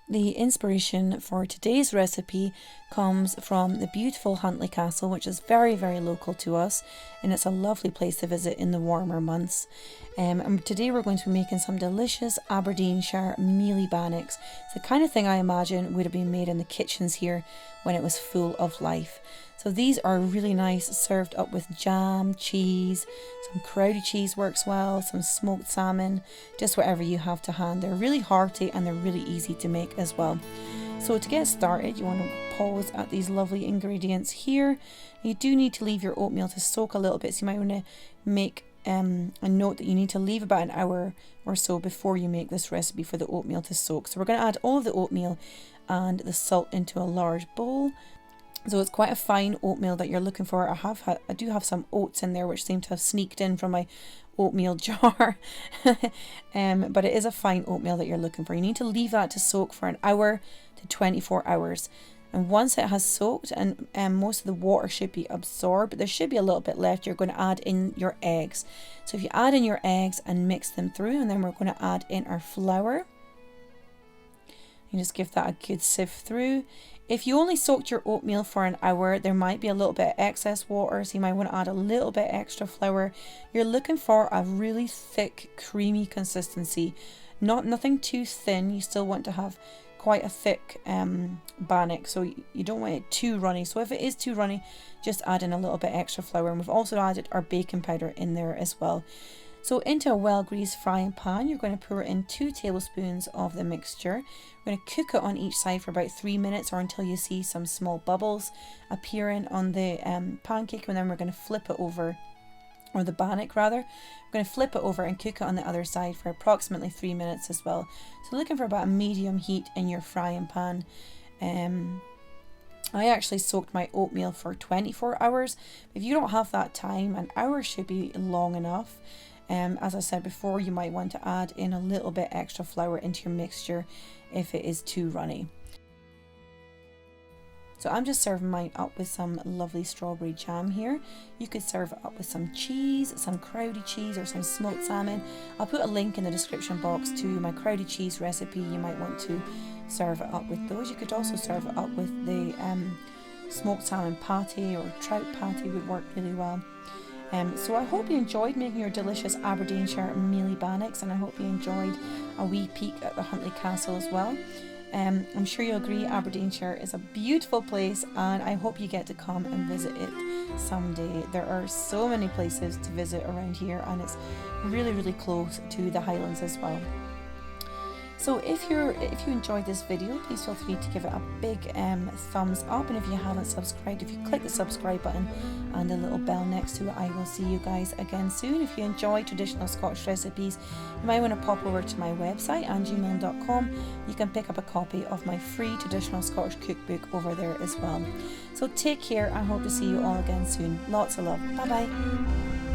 The inspiration for today's recipe comes from the beautiful Huntly Castle, which is very, very local to us, and it's a lovely place to visit in the warmer months. And today we're going to be making some delicious Aberdeenshire mealie bannocks. It's the kind of thing I imagine would have been made in the kitchens here when it was full of life. So these are really nice, served up with jam, cheese, some crowdie cheese works well, some smoked salmon, just whatever you have to hand. They're really hearty and they're really easy to make as well. So to get started, you want to pause at these lovely ingredients here. You do need to leave your oatmeal to soak a little bit, so you might want to make a note that you need to leave about an hour or so before you make this recipe for the oatmeal to soak. So we're going to add all of the oatmeal and the salt into a large bowl. So it's quite a fine oatmeal that you're looking for. I do have some oats in there which seem to have sneaked in from my oatmeal jar. But it is a fine oatmeal that you're looking for. You need to leave that to soak for an hour to 24 hours. And once it has soaked and most of the water should be absorbed, there should be a little bit left, you're going to add in your eggs. So if you add in your eggs and mix them through, and then we're going to add in our flour. You just give that a good sift through. If you only soaked your oatmeal for an hour, there might be a little bit of excess water, so you might want to add a little bit extra flour. You're looking for a really thick, creamy consistency. Nothing too thin. You still want to have quite a thick bannock, so you don't want it too runny. So if it is too runny, just add in a little bit extra flour. And we've also added our baking powder in there as well. So into a well-greased frying pan, you're going to pour in 2 tablespoons of the mixture. We're going to cook it on each side for about 3 minutes or until you see some small bubbles appearing on the pancake, and then we're going to flip it over, or the bannock rather. We're going to flip it over and cook it on the other side for approximately 3 minutes as well. So looking for about a medium heat in your frying pan. I actually soaked my oatmeal for 24 hours. If you don't have that time, an hour should be long enough. As I said before, you might want to add in a little bit extra flour into your mixture if it is too runny. So I'm just serving mine up with some lovely strawberry jam here. You could serve it up with some cheese, some crowdie cheese or some smoked salmon. I'll put a link in the description box to my crowdie cheese recipe. You might want to serve it up with those. You could also serve it up with the smoked salmon pate, or trout pate would work really well. So I hope you enjoyed making your delicious Aberdeenshire mealie bannocks, and I hope you enjoyed a wee peek at the Huntly Castle as well. I'm sure you'll agree Aberdeenshire is a beautiful place, and I hope you get to come and visit it someday. There are so many places to visit around here, and it's really, really close to the Highlands as well. So if you enjoyed this video, please feel free to give it a big thumbs up, and if you haven't subscribed, if you click the subscribe button and the little bell next to it, I will see you guys again soon. If you enjoy traditional Scottish recipes, you might want to pop over to my website, angiemilne.com. You can pick up a copy of my free traditional Scottish cookbook over there as well. So take care, and hope to see you all again soon. Lots of love. Bye bye.